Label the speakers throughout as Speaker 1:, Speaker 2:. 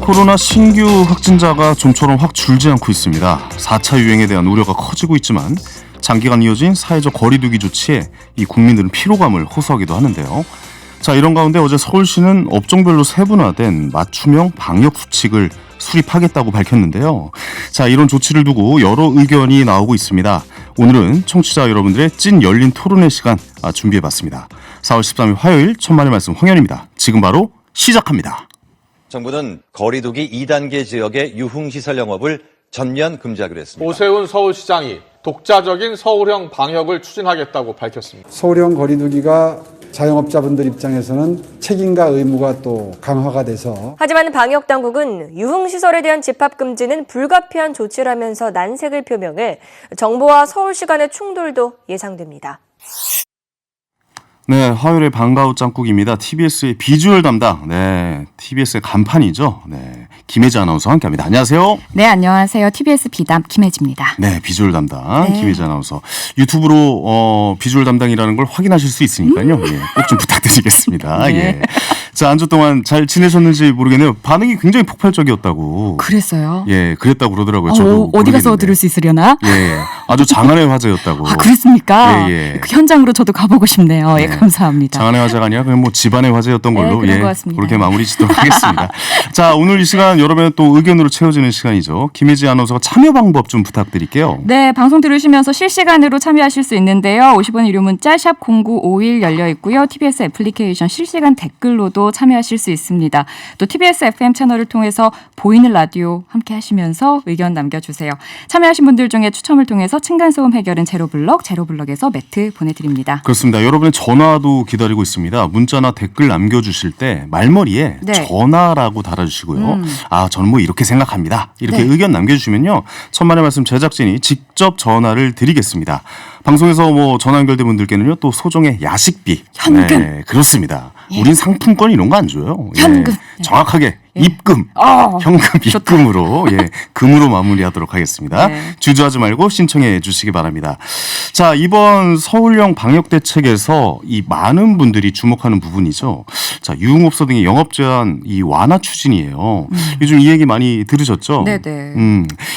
Speaker 1: 코로나 신규 확진자가 좀처럼 확 줄지 않고 있습니다. 4차 유행에 대한 우려가 커지고 있지만 장기간 이어진 사회적 거리두기 조치에 이 국민들은 피로감을 호소하기도 하는데요. 자, 이런 가운데 어제 서울시는 업종별로 세분화된 맞춤형 방역 수칙을 수립하겠다고 밝혔는데요. 자, 이런 조치를 두고 여러 의견이 나오고 있습니다. 오늘은 청취자 여러분들의 찐 열린 토론회 시간 준비해봤습니다. 4월 13일 화요일 천만의 말씀 황현입니다. 지금 바로 시작합니다.
Speaker 2: 정부는 거리두기 2단계 지역의 유흥시설 영업을 전면 금지하기로 했습니다.
Speaker 3: 오세훈 서울시장이 독자적인 서울형 방역을 추진하겠다고 밝혔습니다.
Speaker 4: 서울형 거리두기가 자영업자분들 입장에서는 책임과 의무가 또 강화가 돼서
Speaker 5: 하지만 방역당국은 유흥시설에 대한 집합금지는 불가피한 조치라면서 난색을 표명해 정부와 서울시 간의 충돌도 예상됩니다.
Speaker 1: 네, 화요일의 반가운 짱국입니다. TBS의 비주얼 담당, TBS의 간판이죠. 김혜지 아나운서와 함께합니다. 안녕하세요.
Speaker 6: 네, 안녕하세요. TBS 비담 김혜지입니다.
Speaker 1: 네, 비주얼 담당 김혜지 아나운서. 유튜브로 비주얼 담당이라는 걸 확인하실 수 있으니까요. 꼭 좀 부탁드리겠습니다.
Speaker 6: 네.
Speaker 1: 자, 한 주 동안 잘 지내셨는지 모르겠네요. 반응이 굉장히 폭발적이었다고.
Speaker 6: 그랬어요?
Speaker 1: 그랬다고 그러더라고요. 저도
Speaker 6: 어디 가서
Speaker 1: 모르겠는데.
Speaker 6: 들을 수 있으려나?
Speaker 1: 아주 장안의 화제였다고.
Speaker 6: 아, 그랬습니까? 그 현장으로 저도 가보고 싶네요. 감사합니다.
Speaker 1: 장안의 화제가 아니라 그냥 집안의 화제였던 걸로
Speaker 6: 그런 것 같습니다.
Speaker 1: 그렇게 마무리 짓도록 하겠습니다. 자, 오늘 이 시간 여러분의 또 의견으로 채워지는 시간이죠. 김혜지 아나운서가 참여 방법 좀 부탁드릴게요.
Speaker 6: 네, 방송 들으시면서 실시간으로 참여하실 수 있는데요. 50원 유료 문자 샵 0951 열려 있고요. TBS 애플리케이션 실시간 댓글로도 참여하실 수 있습니다. 또 TBS FM 채널을 통해서 보이는 라디오 함께 하시면서 의견 남겨주세요. 참여하신 분들 중에 추첨을 통해서 층간소음 해결은 제로블럭에서 매트 보내드립니다.
Speaker 1: 그렇습니다. 여러분의 전화도 기다리고 있습니다. 문자나 댓글 남겨주실 때 말머리에 전화라고 달아주시고요. 저는 뭐 이렇게 생각합니다. 이렇게 의견 남겨주시면요. 천만의 말씀 제작진이 직접 전화를 드리겠습니다. 방송에서 뭐 전화 연결된 분들께는요. 또 소정의 야식비.
Speaker 6: 현금.
Speaker 1: 네, 그렇습니다. 우린 상품권 이런 거 안 줘요.
Speaker 6: 현금.
Speaker 1: 정확하게 입금. 현금 입금으로 금으로 마무리하도록 하겠습니다. 주저하지 말고 신청해 주시기 바랍니다. 자, 이번 서울형 방역 대책에서 이 많은 분들이 주목하는 부분이죠. 자, 유흥업소 등의 영업 제한 이 완화 추진이에요. 요즘 이 얘기 많이 들으셨죠?
Speaker 6: 네네.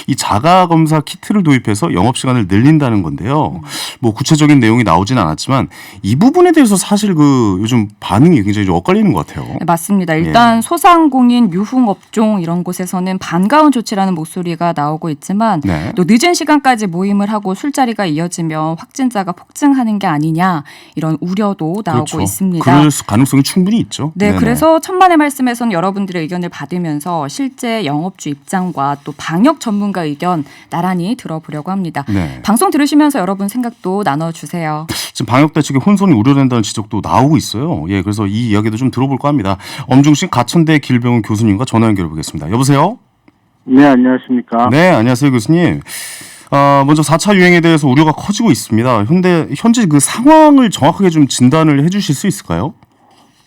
Speaker 1: 이 자가 검사 키트를 도입해서 영업 시간을 늘린다는 건데요. 뭐 구체적인 내용이 나오진 않았지만 이 부분에 대해서 사실 요즘 반응이 굉장히 좀 엇갈리는 것 같아요.
Speaker 6: 네, 맞습니다. 일단 소상공인 유흥업종 이런 곳에서는 반가운 조치라는 목소리가 나오고 있지만 또 늦은 시간까지 모임을 하고 술자리가 이어지면 확진자가 폭증하는 게 아니냐 이런 우려도 나오고 있습니다.
Speaker 1: 그럴 가능성이 충분히 있죠.
Speaker 6: 네, 그래서 천만의 말씀에서는 여러분들의 의견을 받으면서 실제 영업주 입장과 또 방역 전문가 의견 나란히 들어보려고 합니다. 방송 들으시면서 여러분 생각도 나눠주세요.
Speaker 1: 지금 방역 대책에 혼선이 우려된다는 지적도 나오고 있어요. 그래서 이 이야기도 좀 들어볼까 합니다. 엄중식 가천대 길병원 교수님과 전화 연결해 보겠습니다. 여보세요?
Speaker 7: 네, 안녕하십니까?
Speaker 1: 네, 안녕하세요, 교수님. 먼저 4차 유행에 대해서 우려가 커지고 있습니다. 현재 그 상황을 정확하게 좀 진단을 해 주실 수 있을까요?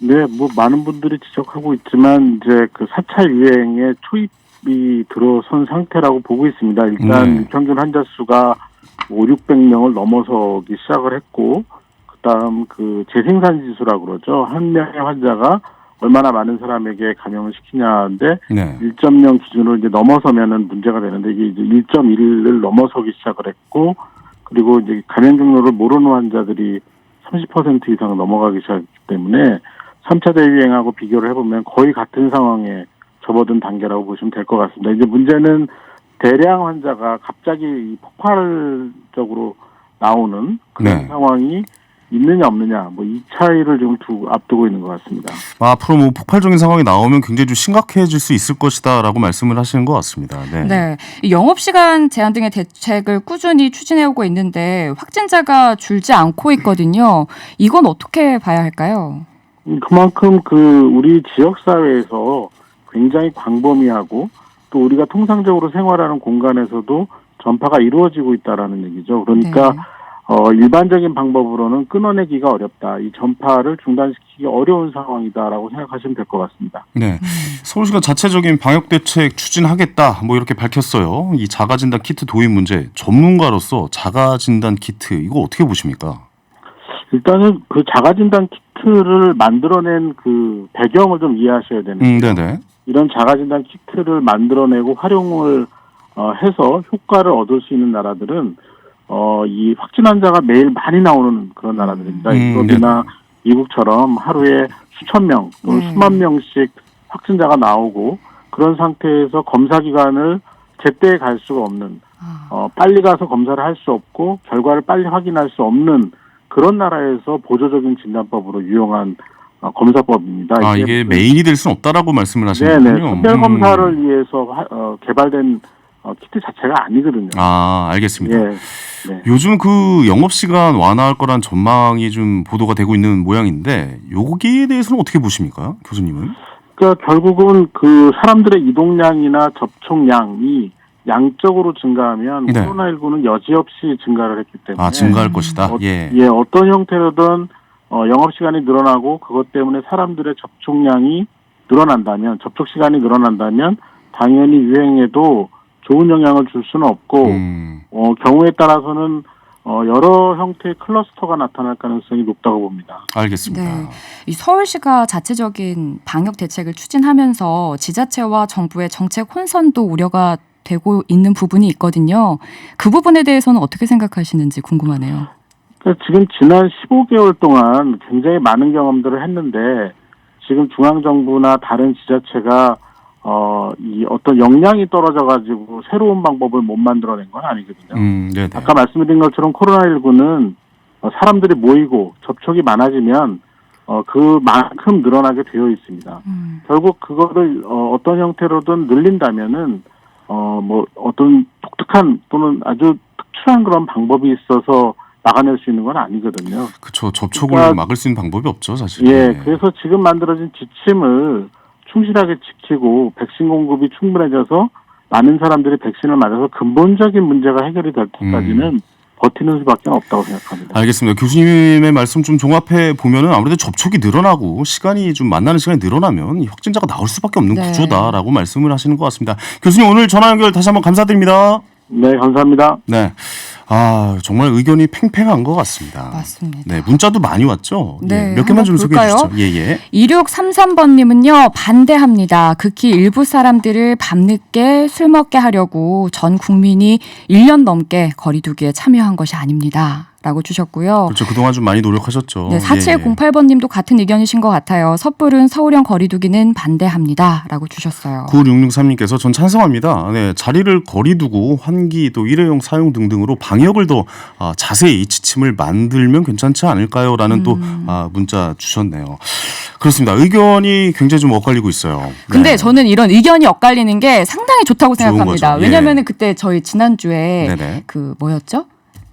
Speaker 7: 네, 뭐 많은 분들이 지적하고 있지만 이제 그 4차 유행의 초입이 들어선 상태라고 보고 있습니다. 일단 평균 환자 수가 500~600명을 넘어서기 시작을 했고, 그다음 그 재생산 지수라고 그러죠. 한 명의 환자가 얼마나 많은 사람에게 감염을 시키냐인데 1.0 기준으로 이제 넘어서면은 문제가 되는데 이게 이제 1.1을 넘어서기 시작을 했고, 그리고 이제 감염 경로를 모르는 환자들이 30% 이상 넘어가기 시작했기 때문에 3차 대유행하고 비교를 해보면 거의 같은 상황에 접어든 단계라고 보시면 될 것 같습니다. 이제 문제는 대량 환자가 갑자기 폭발적으로 나오는 그런 상황이 있느냐 없느냐 뭐 이 차이를 좀 앞두고 있는 것 같습니다.
Speaker 1: 앞으로 뭐 폭발적인 상황이 나오면 굉장히 좀 심각해질 수 있을 것이다라고 말씀을 하시는 것 같습니다.
Speaker 6: 네, 영업시간 제한 등의 대책을 꾸준히 추진해오고 있는데 확진자가 줄지 않고 있거든요. 이건 어떻게 봐야 할까요?
Speaker 7: 그만큼 우리 지역 사회에서 굉장히 광범위하고 또 우리가 통상적으로 생활하는 공간에서도 전파가 이루어지고 있다라는 얘기죠. 그러니까 일반적인 방법으로는 끊어내기가 어렵다. 이 전파를 중단시키기 어려운 상황이다라고 생각하시면 될 것 같습니다.
Speaker 1: 네, 서울시가 자체적인 방역 대책 추진하겠다 뭐 이렇게 밝혔어요. 이 자가진단 키트 도입 문제 전문가로서 자가진단 키트 이거 어떻게 보십니까?
Speaker 7: 일단은 그 자가진단 키트를 만들어낸 그 배경을 좀 이해하셔야 되는데
Speaker 1: 네네.
Speaker 7: 이런 자가진단 키트를 만들어내고 활용을 해서 효과를 얻을 수 있는 나라들은 이 확진 환자가 매일 많이 나오는 그런 나라들입니다. 유럽이나 미국처럼 하루에 수천 명 또는 수만 명씩 확진자가 나오고 그런 상태에서 검사 기간을 제때 갈 수가 없는 빨리 가서 검사를 할 수 없고 결과를 빨리 확인할 수 없는 그런 나라에서 보조적인 진단법으로 유용한 검사법입니다.
Speaker 1: 이게 메인이 될 수는 없다라고 말씀을 하시는군요.
Speaker 7: 네네. 선별 검사를 위해서 개발된 키트 자체가 아니거든요.
Speaker 1: 알겠습니다.
Speaker 7: 예. 네.
Speaker 1: 요즘 그 영업시간 완화할 거란 전망이 좀 보도가 되고 있는 모양인데 여기에 대해서는 어떻게 보십니까? 교수님은?
Speaker 7: 그러니까 결국은 그 사람들의 이동량이나 접촉량이 양적으로 증가하면
Speaker 1: 네.
Speaker 7: 코로나19는 여지없이 증가를 했기 때문에
Speaker 1: 증가할 것이다.
Speaker 7: 어떤 형태로든 영업시간이 늘어나고 그것 때문에 사람들의 접촉량이 늘어난다면 접촉시간이 늘어난다면 당연히 유행에도 좋은 영향을 줄 수는 없고 경우에 따라서는 여러 형태의 클러스터가 나타날 가능성이 높다고 봅니다.
Speaker 1: 알겠습니다.
Speaker 6: 네. 이 서울시가 자체적인 방역 대책을 추진하면서 지자체와 정부의 정책 혼선도 우려가 되고 있는 부분이 있거든요. 그 부분에 대해서는 어떻게 생각하시는지 궁금하네요.
Speaker 7: 그러니까 지금 지난 15개월 동안 굉장히 많은 경험들을 했는데 지금 중앙정부나 다른 지자체가 이 어떤 역량이 떨어져가지고 새로운 방법을 못 만들어낸 건 아니거든요.
Speaker 1: 네네.
Speaker 7: 아까 말씀드린 것처럼 코로나19는 사람들이 모이고 접촉이 많아지면 그만큼 늘어나게 되어 있습니다. 결국 그거를 어떤 형태로든 늘린다면은 뭐 어떤 독특한 또는 아주 특출한 그런 방법이 있어서 막아낼 수 있는 건 아니거든요.
Speaker 1: 그렇죠. 접촉을
Speaker 7: 그러니까,
Speaker 1: 막을 수 있는 방법이 없죠, 사실.
Speaker 7: 그래서 지금 만들어진 지침을 충실하게 지키고 백신 공급이 충분해져서 많은 사람들이 백신을 맞아서 근본적인 문제가 해결이 될 때까지는 버티는 수밖에 없다고 생각합니다.
Speaker 1: 알겠습니다. 교수님의 말씀 좀 종합해 보면은 아무래도 접촉이 늘어나고 시간이 좀 만나는 시간이 늘어나면 이 확진자가 나올 수밖에 없는 구조다라고 말씀을 하시는 것 같습니다. 교수님 오늘 전화 연결 다시 한번 감사드립니다.
Speaker 7: 네, 감사합니다.
Speaker 1: 네. 정말 의견이 팽팽한 것 같습니다.
Speaker 6: 맞습니다.
Speaker 1: 네, 문자도 많이 왔죠?
Speaker 6: 네,
Speaker 1: 몇 개만 좀 소개해
Speaker 6: 볼까요?
Speaker 1: 주시죠.
Speaker 6: 2633번님은요. 반대합니다. 극히 일부 사람들을 밤늦게 술 먹게 하려고 전 국민이 1년 넘게 거리두기에 참여한 것이 아닙니다. 라고 주셨고요.
Speaker 1: 그렇죠. 그동안 좀 많이 노력하셨죠.
Speaker 6: 네, 4708번님도 같은 의견이신 것 같아요. 섣부른 서울형 거리두기는 반대합니다. 라고 주셨어요.
Speaker 1: 9663님께서 전 찬성합니다. 네, 자리를 거리두고 환기 또 일회용 사용 등등으로 방역을 더 자세히 지침을 만들면 괜찮지 않을까요? 라는 또 문자 주셨네요. 그렇습니다. 의견이 굉장히 좀 엇갈리고 있어요.
Speaker 6: 근데 저는 이런 의견이 엇갈리는 게 상당히 좋다고 생각합니다.
Speaker 1: 거죠.
Speaker 6: 왜냐하면 그때 저희 지난주에
Speaker 1: 네네.
Speaker 6: 그 뭐였죠?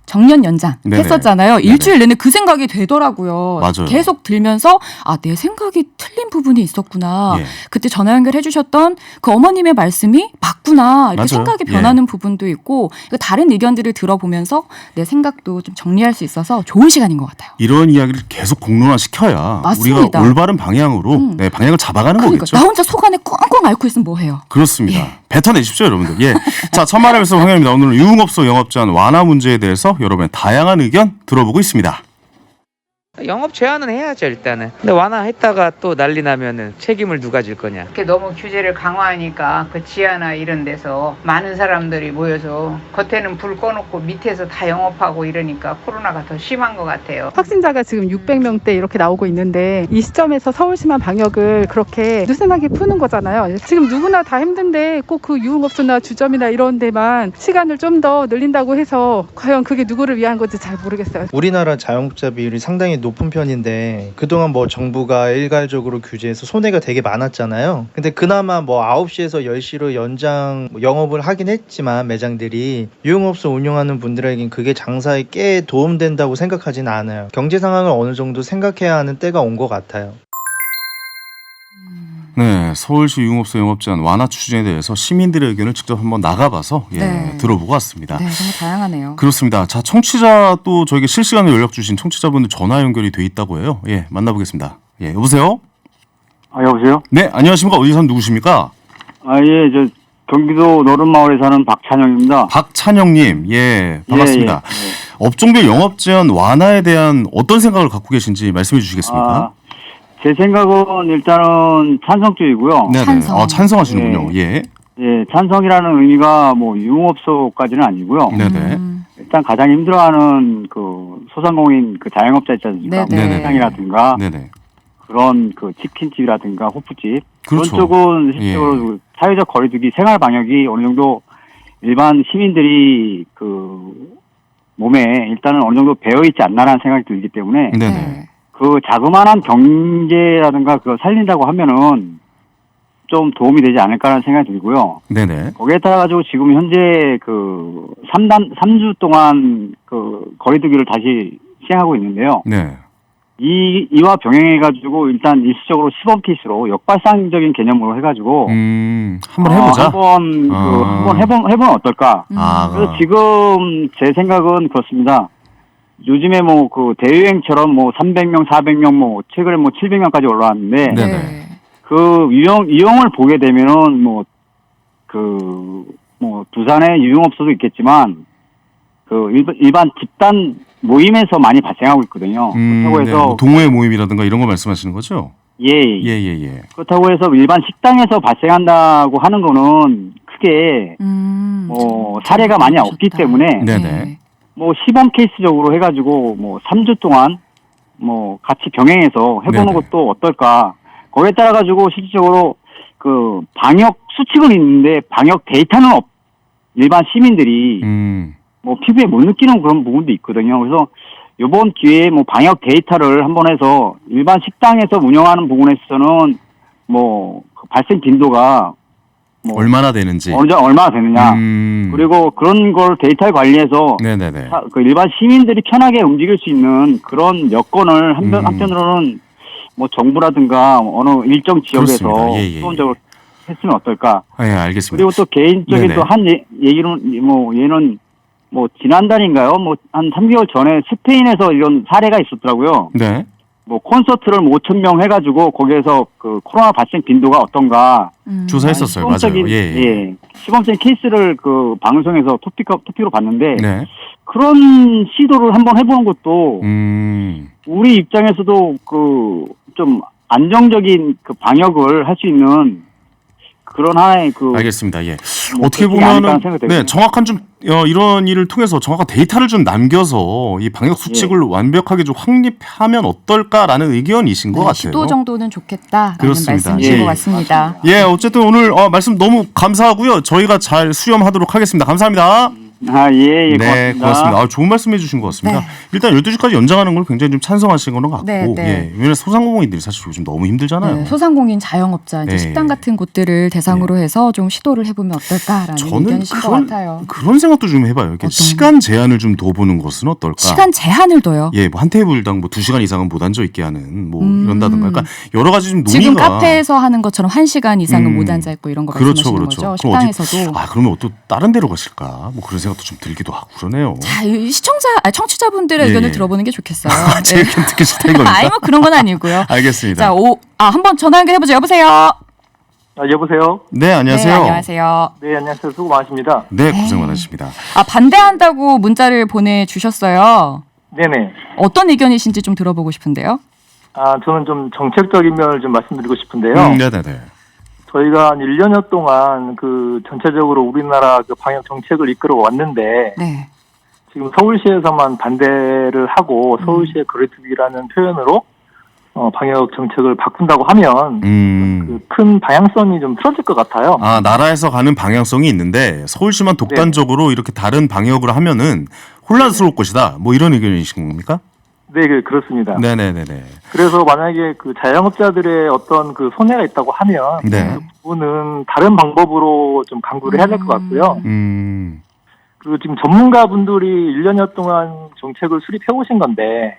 Speaker 6: 정년 연장
Speaker 1: 네네.
Speaker 6: 했었잖아요. 일주일 내내 그 생각이 되더라고요.
Speaker 1: 맞아요.
Speaker 6: 계속 들면서 내 생각이 틀린 부분이 있었구나. 그때 전화 연결해 주셨던 그 어머님의 말씀이 맞구나. 이렇게
Speaker 1: 맞아요.
Speaker 6: 생각이 변하는 부분도 있고 다른 의견들을 들어보면서 내 생각도 좀 정리할 수 있어서 좋은 시간인 것 같아요.
Speaker 1: 이런 이야기를 계속 공론화시켜야
Speaker 6: 맞습니다.
Speaker 1: 우리가 올바른 방향으로 방향을 잡아가는 거겠죠.
Speaker 6: 나 혼자 속 안에 꽁꽁 앓고 있으면 뭐해요.
Speaker 1: 그렇습니다. 뱉어내십시오, 여러분들. 자, 천만의 말씀 황영입니다. 오늘은 유흥업소 영업제한 완화 문제에 대해서 여러분의 다양한 의견 들어보고 있습니다.
Speaker 8: 영업 제한은 해야죠 일단은. 근데 완화했다가 또 난리 나면은 책임을 누가 질 거냐.
Speaker 9: 이렇게 너무 규제를 강화하니까 그 지하나 이런 데서 많은 사람들이 모여서 겉에는 불 꺼놓고 밑에서 다 영업하고 이러니까 코로나가 더 심한 것 같아요.
Speaker 10: 확진자가 지금 600명대 이렇게 나오고 있는데 이 시점에서 서울시만 방역을 그렇게 느슨하게 푸는 거잖아요. 지금 누구나 다 힘든데 꼭 그 유흥업소나 주점이나 이런 데만 시간을 좀 더 늘린다고 해서 과연 그게 누구를 위한 건지 잘 모르겠어요.
Speaker 11: 우리나라 자영업자 비율이 상당히 높은 편인데 그동안 뭐 정부가 일괄적으로 규제해서 손해가 되게 많았잖아요. 근데 그나마 뭐 9시에서 10시로 연장 영업을 하긴 했지만 매장들이 유흥업소 운영하는 분들에겐 그게 장사에 꽤 도움된다고 생각하진 않아요. 경제 상황을 어느 정도 생각해야 하는 때가 온 것 같아요.
Speaker 1: 네, 서울시 유흥업소 영업제한 완화 추진에 대해서 시민들의 의견을 직접 한번 나가봐서 들어보고 왔습니다.
Speaker 6: 네, 정말 다양하네요.
Speaker 1: 그렇습니다. 자, 청취자 또 저에게 실시간으로 연락 주신 청취자분들 전화 연결이 돼 있다고 해요. 만나보겠습니다. 여보세요?
Speaker 7: 여보세요?
Speaker 1: 네, 안녕하십니까? 어디 사는 누구십니까?
Speaker 7: 저 경기도 노른마을에 사는 박찬영입니다.
Speaker 1: 박찬영님, 반갑습니다. 업종별 영업 제한 완화에 대한 어떤 생각을 갖고 계신지 말씀해 주시겠습니까?
Speaker 12: 제 생각은 일단은 찬성주의고요.
Speaker 1: 네네.
Speaker 6: 찬성.
Speaker 1: 찬성하시는군요. 예.
Speaker 12: 예, 찬성이라는 의미가 뭐 유흥업소까지는 아니고요.
Speaker 1: 네네.
Speaker 12: 일단 가장 힘들어하는 그 소상공인 그 자영업자 있지 않습니까?
Speaker 6: 네네.
Speaker 12: 식당이라든가
Speaker 1: 네네.
Speaker 12: 그런 그 치킨집이라든가 호프집
Speaker 1: 그렇죠.
Speaker 12: 그런 쪽은 실질적으로 사회적 거리두기 생활 방역이 어느 정도 일반 시민들이 그 몸에 일단은 어느 정도 배어 있지 않나라는 생각이 들기 때문에
Speaker 1: 네네.
Speaker 12: 그 자그마한 경제라든가 그걸 살린다고 하면은 좀 도움이 되지 않을까라는 생각이 들고요.
Speaker 1: 네네.
Speaker 12: 거기에 따라 가지고 지금 현재 그 3주 동안 그 거리두기를 다시 시행하고 있는데요.
Speaker 1: 네.
Speaker 12: 이와 병행해가지고 일단 일시적으로 시범 케이스로 역발상적인 개념으로 해가지고
Speaker 1: 한번 해보자.
Speaker 12: 한번 해보면 어떨까. 그래서 지금 제 생각은 그렇습니다. 요즘에 뭐 그 대유행처럼 뭐 300명, 400명, 뭐 최근에 뭐 700명까지 올라왔는데
Speaker 1: 네네.
Speaker 12: 그 유형을 보게 되면은 부산에 유흥업소도 있겠지만 그 일반 집단 모임에서 많이 발생하고 있거든요. 그렇다고 해서
Speaker 1: 뭐 동호회 모임이라든가 이런 거 말씀하시는 거죠?
Speaker 12: 예. 그렇다고 해서 일반 식당에서 발생한다고 하는 거는 크게 사례가 많이 없기 때문에
Speaker 1: 네네.
Speaker 12: 뭐 시범 케이스적으로 해가지고 뭐 3주 동안 뭐 같이 병행해서 해보는
Speaker 1: 네네.
Speaker 12: 것도 어떨까. 거기에 따라 가지고 실질적으로 그 방역 수칙은 있는데 방역 데이터는 일반 시민들이 뭐 피부에 못 느끼는 그런 부분도 있거든요. 그래서 이번 기회에 뭐 방역 데이터를 한번 해서 일반 식당에서 운영하는 부분에서는 뭐 발생 빈도가 뭐
Speaker 1: 얼마나 되는지.
Speaker 12: 얼마나 되느냐. 그리고 그런 걸 데이터에 관리해서
Speaker 1: 네네네.
Speaker 12: 그 일반 시민들이 편하게 움직일 수 있는 그런 여건을 한편으로는 뭐 정부라든가 어느 일정 지역에서 수원적으로 했으면 어떨까.
Speaker 1: 예, 알겠습니다.
Speaker 12: 그리고 또 개인적인
Speaker 1: 네네.
Speaker 12: 또 한 얘기는 뭐 얘는 뭐 지난달인가요? 뭐 한 3개월 전에 스페인에서 이런 사례가 있었더라고요.
Speaker 1: 네.
Speaker 12: 뭐 콘서트를 5,000명 해가지고 거기에서 그 코로나 발생 빈도가 어떤가
Speaker 1: 조사했었어요. 맞아요. 예.
Speaker 12: 시범적인 케이스를 그 방송에서 토픽으로 봤는데
Speaker 1: 네.
Speaker 12: 그런 시도를 한번 해보는 것도 우리 입장에서도 그 좀 안정적인 그 방역을 할 수 있는 그런 하나의 그
Speaker 1: 알겠습니다. 예.
Speaker 12: 뭐
Speaker 1: 어떻게
Speaker 12: 그렇지 않을까
Speaker 1: 보면은
Speaker 12: 생각이
Speaker 1: 네,
Speaker 12: 되거든요.
Speaker 1: 정확한 좀 이런 일을 통해서 정확한 데이터를 좀 남겨서 이 방역 수칙을 완벽하게 좀 확립하면 어떨까라는 의견이신 것 같아요.
Speaker 6: 시도 정도는 좋겠다라는
Speaker 1: 그렇습니다.
Speaker 6: 말씀이신 것 같습니다.
Speaker 1: 예, 어쨌든 오늘 말씀 너무 감사하고요. 저희가 잘 수렴하도록 하겠습니다. 감사합니다.
Speaker 12: 예,
Speaker 1: 네, 고맙습니다. 좋은 말씀 해주신 것 같습니다.
Speaker 6: 네.
Speaker 1: 일단 12시까지 연장하는 걸 굉장히 좀 찬성하시는 것 같고,
Speaker 6: 네.
Speaker 1: 예, 왜냐면 소상공인들이 사실 요즘 너무 힘들잖아요.
Speaker 6: 네, 소상공인 자영업자, 이제
Speaker 1: 네.
Speaker 6: 식당 같은 곳들을 대상으로 해서 좀 시도를 해보면 어떨까라는 의견이신 것 같아요.
Speaker 1: 그런 생각도 좀 해봐요. 이렇게 시간 제한을 좀 둬보는 것은 어떨까?
Speaker 6: 시간 제한을 둬요?
Speaker 1: 예, 뭐 한 테이블당 뭐 2시간 이상은 못 앉아 있게 하는 뭐 이런다든가, 그러니까 여러 가지 좀 논의가
Speaker 6: 지금 카페에서 하는 것처럼 1시간 이상은 못 앉아 있고 이런 거 말씀하시는 거죠? 식당에서도.
Speaker 1: 그러면 또 다른 데로 가실까? 뭐 그런 생각도 좀 들기도 하고 그러네요.
Speaker 6: 자, 청취자분들의 의견을 들어보는 게 좋겠어요.
Speaker 1: 제 의견 듣기 싫다는 겁니까?
Speaker 6: 아니, 뭐 그런 건 아니고요.
Speaker 1: 알겠습니다.
Speaker 6: 자, 한번 전화 연결해보죠. 여보세요?
Speaker 7: 여보세요?
Speaker 1: 네, 안녕하세요.
Speaker 6: 네, 안녕하세요.
Speaker 7: 네, 안녕하세요. 수고 많으십니다.
Speaker 1: 네, 고생 많으십니다.
Speaker 6: 반대한다고 문자를 보내주셨어요.
Speaker 7: 네네.
Speaker 6: 어떤 의견이신지 좀 들어보고 싶은데요.
Speaker 7: 저는 좀 정책적인 면을 좀 말씀드리고 싶은데요.
Speaker 1: 네네네.
Speaker 7: 저희가 한 1년여 동안 그 전체적으로 우리나라 그 방역 정책을 이끌어 왔는데,
Speaker 6: 네.
Speaker 7: 지금 서울시에서만 반대를 하고 서울시의 거리두기라는 표현으로 방역 정책을 바꾼다고 하면 그 큰 방향성이 좀 틀어질 것 같아요.
Speaker 1: 나라에서 가는 방향성이 있는데 서울시만 독단적으로 이렇게 다른 방역을 하면은 혼란스러울 것이다. 뭐 이런 의견이신 겁니까?
Speaker 7: 네, 그렇습니다.
Speaker 1: 네네네네.
Speaker 7: 그래서 만약에 그 자영업자들의 어떤 그 손해가 있다고 하면
Speaker 1: 네.
Speaker 7: 그 부분은 다른 방법으로 좀 강구를 해야 될 것 같고요. 그리고 지금 전문가분들이 1년여 동안 정책을 수립해 오신 건데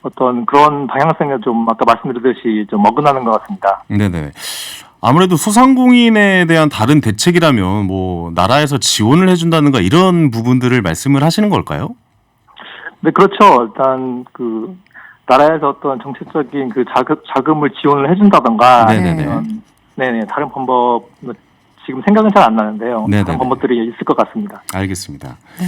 Speaker 7: 어떤 그런 방향성이 좀 아까 말씀드렸듯이 좀 어긋나는 것 같습니다.
Speaker 1: 네네. 아무래도 소상공인에 대한 다른 대책이라면 뭐 나라에서 지원을 해준다든가 이런 부분들을 말씀을 하시는 걸까요?
Speaker 7: 네, 그렇죠. 일단 그 나라에서 어떤 정책적인 그 자금을 지원을 해준다던가,
Speaker 1: 네네네.
Speaker 7: 네네 다른 방법
Speaker 13: 지금 생각은 잘 안 나는데요.
Speaker 1: 네네네.
Speaker 13: 그런 방법들이 있을 것 같습니다.
Speaker 1: 알겠습니다.
Speaker 6: 네.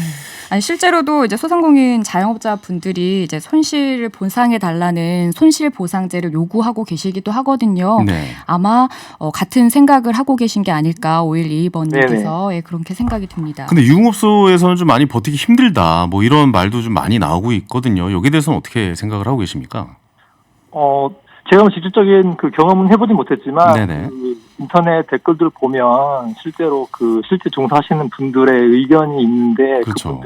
Speaker 6: 아니 실제로도 이제 소상공인 자영업자 분들이 이제 손실 보상해 달라는 손실 보상제를 요구하고 계시기도 하거든요.
Speaker 1: 네.
Speaker 6: 아마 같은 생각을 하고 계신 게 아닐까 5122번님께서 예, 그렇게 생각이 듭니다.
Speaker 1: 근데 유흥업소에서는 좀 많이 버티기 힘들다. 뭐 이런 말도 좀 많이 나오고 있거든요. 여기에 대해서는 어떻게 생각을 하고 계십니까?
Speaker 13: 제가 뭐 직접적인 그 경험은 해보진 못했지만
Speaker 1: 네네.
Speaker 13: 그 인터넷 댓글들 보면 실제로 그 실제 종사하시는 분들의 의견이 있는데
Speaker 1: 그렇죠.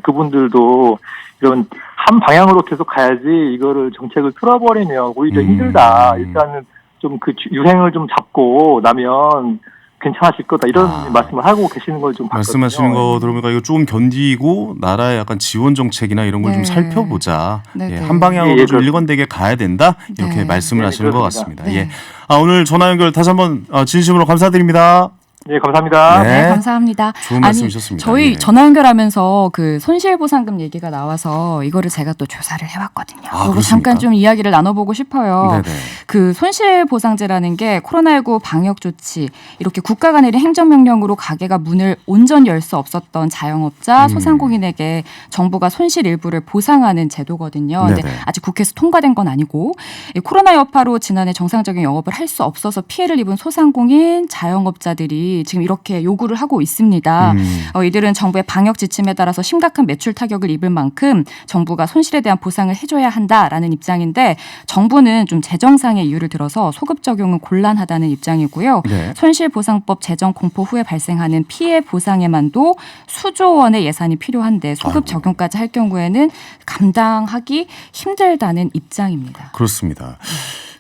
Speaker 13: 그분들도 이런 한 방향으로 계속 가야지 이거를 정책을 틀어버리면 오히려 힘들다. 일단은 좀 그 유행을 좀 잡고 나면 괜찮아질 거다 이런 말씀을 하고 계시는 걸 좀 봤거든요.
Speaker 1: 말씀하시는 거 들어보니까 이거 좀 견디고 나라의 약간 지원 정책이나 이런 걸 좀
Speaker 6: 네.
Speaker 1: 살펴보자.
Speaker 6: 네네.
Speaker 1: 예, 한 방향으로
Speaker 13: 예,
Speaker 1: 좀 일관되게 가야 된다. 이렇게
Speaker 6: 네.
Speaker 1: 말씀을 하시는 것
Speaker 13: 그렇습니다.
Speaker 1: 같습니다. 예. 오늘 전화 연결 다시 한번 진심으로 감사드립니다.
Speaker 13: 예, 감사합니다.
Speaker 6: 네, 감사합니다.
Speaker 1: 좋은 말씀이셨습니다.
Speaker 6: 저희
Speaker 1: 예.
Speaker 6: 전화 연결하면서 그 손실보상금 얘기가 나와서 이거를 제가 또 조사를 해왔거든요. 이거
Speaker 1: 그렇습니까?
Speaker 6: 잠깐 좀 이야기를 나눠보고 싶어요.
Speaker 1: 네네.
Speaker 6: 그 손실보상제라는 게 코로나19 방역 조치 이렇게 국가가 내린 행정명령으로 가게가 문을 온전히 열 수 없었던 자영업자, 소상공인에게 정부가 손실 일부를 보상하는 제도거든요. 근데
Speaker 1: 네네.
Speaker 6: 아직 국회에서 통과된 건 아니고 이 코로나 여파로 지난해 정상적인 영업을 할 수 없어서 피해를 입은 소상공인, 자영업자들이 지금 이렇게 요구를 하고 있습니다. 이들은 정부의 방역 지침에 따라서 심각한 매출 타격을 입을 만큼 정부가 손실에 대한 보상을 해줘야 한다라는 입장인데 정부는 좀 재정상의 이유를 들어서 소급 적용은 곤란하다는 입장이고요.
Speaker 1: 네.
Speaker 6: 손실보상법 제정 공포 후에 발생하는 피해 보상에만도 수조 원의 예산이 필요한데 소급 적용까지 할 경우에는 감당하기 힘들다는 입장입니다.
Speaker 1: 그렇습니다.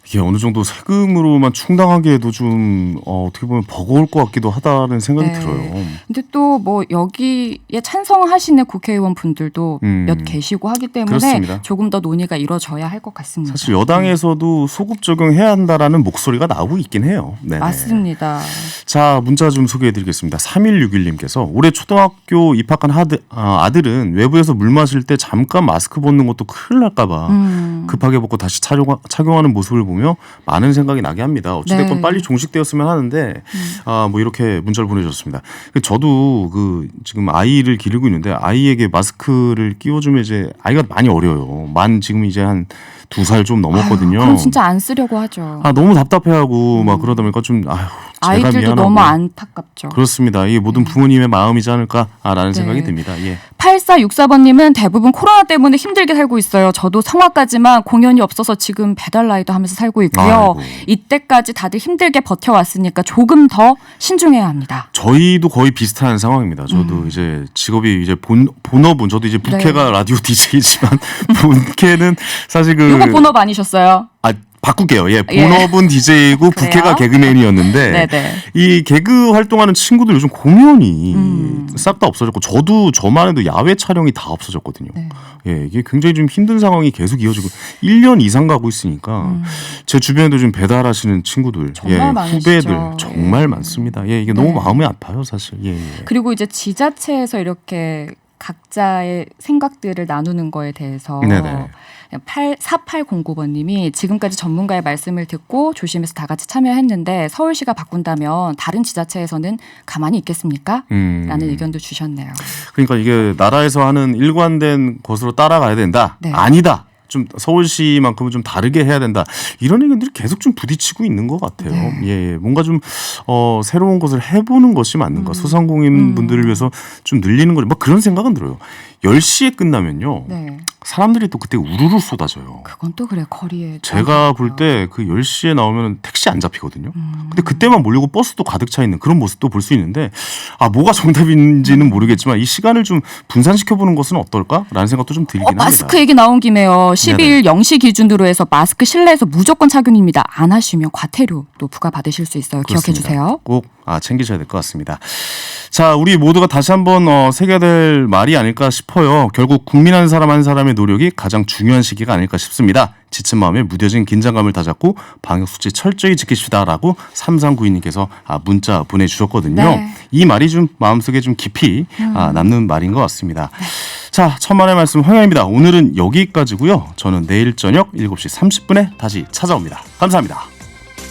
Speaker 1: 이게 어느 정도 세금으로만 충당하기에도 좀 어떻게 보면 버거울 것 같기도 하다는 생각이
Speaker 6: 네.
Speaker 1: 들어요.
Speaker 6: 근데 또 뭐 여기에 찬성하시는 국회의원 분들도 몇 계시고 하기 때문에
Speaker 1: 그렇습니다.
Speaker 6: 조금 더 논의가 이루어져야 할 것 같습니다.
Speaker 1: 사실 여당에서도 소급 적용해야 한다라는 목소리가 나오고 있긴 해요. 네네.
Speaker 6: 맞습니다.
Speaker 1: 자, 문자 좀 소개해드리겠습니다. 3161님께서 올해 초등학교 입학한 아들은 외부에서 물 마실 때 잠깐 마스크 벗는 것도 큰일 날까 봐 급하게 벗고 다시 착용하는 모습을 보며 많은 생각이 나게 합니다. 어찌됐건
Speaker 6: 네.
Speaker 1: 빨리 종식되었으면 하는데 뭐 이렇게 문자를 보내주셨습니다. 저도 그 지금 아이를 기르고 있는데 아이에게 마스크를 끼워주면 이제 아이가 많이 어려요. 지금 이제 한 2살 좀 넘었거든요.
Speaker 6: 그럼 진짜 안 쓰려고 하죠.
Speaker 1: 너무 답답해하고 막 그러다 보니까 좀 제가
Speaker 6: 아이들도
Speaker 1: 미안하고.
Speaker 6: 너무 안타깝죠.
Speaker 1: 그렇습니다. 이게 모든 부모님의 마음이지 않을까라는 생각이 듭니다. 예.
Speaker 6: 8464번님은 대부분 코로나 때문에 힘들게 살고 있어요. 저도 성악가지만 공연이 없어서 지금 배달 라이더 하면서 살고 있고요.
Speaker 1: 아이고.
Speaker 6: 이때까지 다들 힘들게 버텨왔으니까 조금 더 신중해야 합니다.
Speaker 1: 저희도 거의 비슷한 상황입니다. 저도 이제 직업이 이제 본업은 저도 이제 부캐가 라디오 DJ지만 본캐는 사실
Speaker 6: 이거 본업 아니셨어요?
Speaker 1: 바꿀게요. 예, 본업은 DJ이고 부캐가 개그맨이었는데
Speaker 6: 네네.
Speaker 1: 이 개그 활동하는 친구들 요즘 공연이 싹 다 없어졌고 저만 해도 야외 촬영이 다 없어졌거든요.
Speaker 6: 네.
Speaker 1: 예, 이게 굉장히 좀 힘든 상황이 계속 이어지고 1년 이상 가고 있으니까 제 주변에도 좀 배달하시는 친구들,
Speaker 6: 정말 많으시죠.
Speaker 1: 후배들 정말 많습니다. 예, 이게 너무 마음이 아파요, 사실. 예.
Speaker 6: 그리고 이제 지자체에서 이렇게 각자의 생각들을 나누는 거에 대해서
Speaker 1: 네네.
Speaker 6: 4809번님이 지금까지 전문가의 말씀을 듣고 조심해서 다 같이 참여했는데 서울시가 바꾼다면 다른 지자체에서는 가만히 있겠습니까? 라는 의견도 주셨네요.
Speaker 1: 그러니까 이게 나라에서 하는 일관된 것으로 따라가야 된다.
Speaker 6: 네.
Speaker 1: 아니다. 좀 서울시만큼은 좀 다르게 해야 된다. 이런 의견들이 계속 좀 부딪히고 있는 것 같아요.
Speaker 6: 네.
Speaker 1: 예, 뭔가 좀 새로운 것을 해보는 것이 맞는가. 소상공인 분들을 위해서 좀 늘리는 거, 막 그런 생각은 들어요. 10시에 끝나면요.
Speaker 6: 네.
Speaker 1: 사람들이 또 그때 우르르 쏟아져요.
Speaker 6: 그건 또 그래, 거리에.
Speaker 1: 제가 볼 때 그 10시에 나오면 택시 안 잡히거든요. 근데 그때만 몰리고 버스도 가득 차 있는 그런 모습도 볼 수 있는데 뭐가 정답인지는 모르겠지만 이 시간을 좀 분산시켜보는 것은 어떨까라는 생각도 좀 들긴 합니다.
Speaker 6: 마스크 얘기 나온 김에요. 12일 0시 기준으로 해서 마스크 실내에서 무조건 착용입니다. 안 하시면 과태료도 부과받으실 수 있어요. 기억해 주세요.
Speaker 1: 꼭 챙기셔야 될 것 같습니다. 자, 우리 모두가 다시 한번 새겨야 될 말이 아닐까 싶어요. 결국 국민 한 사람 한 사람의 노력이 가장 중요한 시기가 아닐까 싶습니다. 지친 마음에 무뎌진 긴장감을 다잡고 방역수칙 철저히 지키시다라고 3392님께서 문자 보내주셨거든요.
Speaker 6: 네.
Speaker 1: 이 말이 좀 마음속에 좀 깊이 남는 말인 것 같습니다. 자, 천만의 말씀 황영입니다. 오늘은 여기까지고요. 저는 내일 저녁 7시 30분에 다시 찾아옵니다. 감사합니다.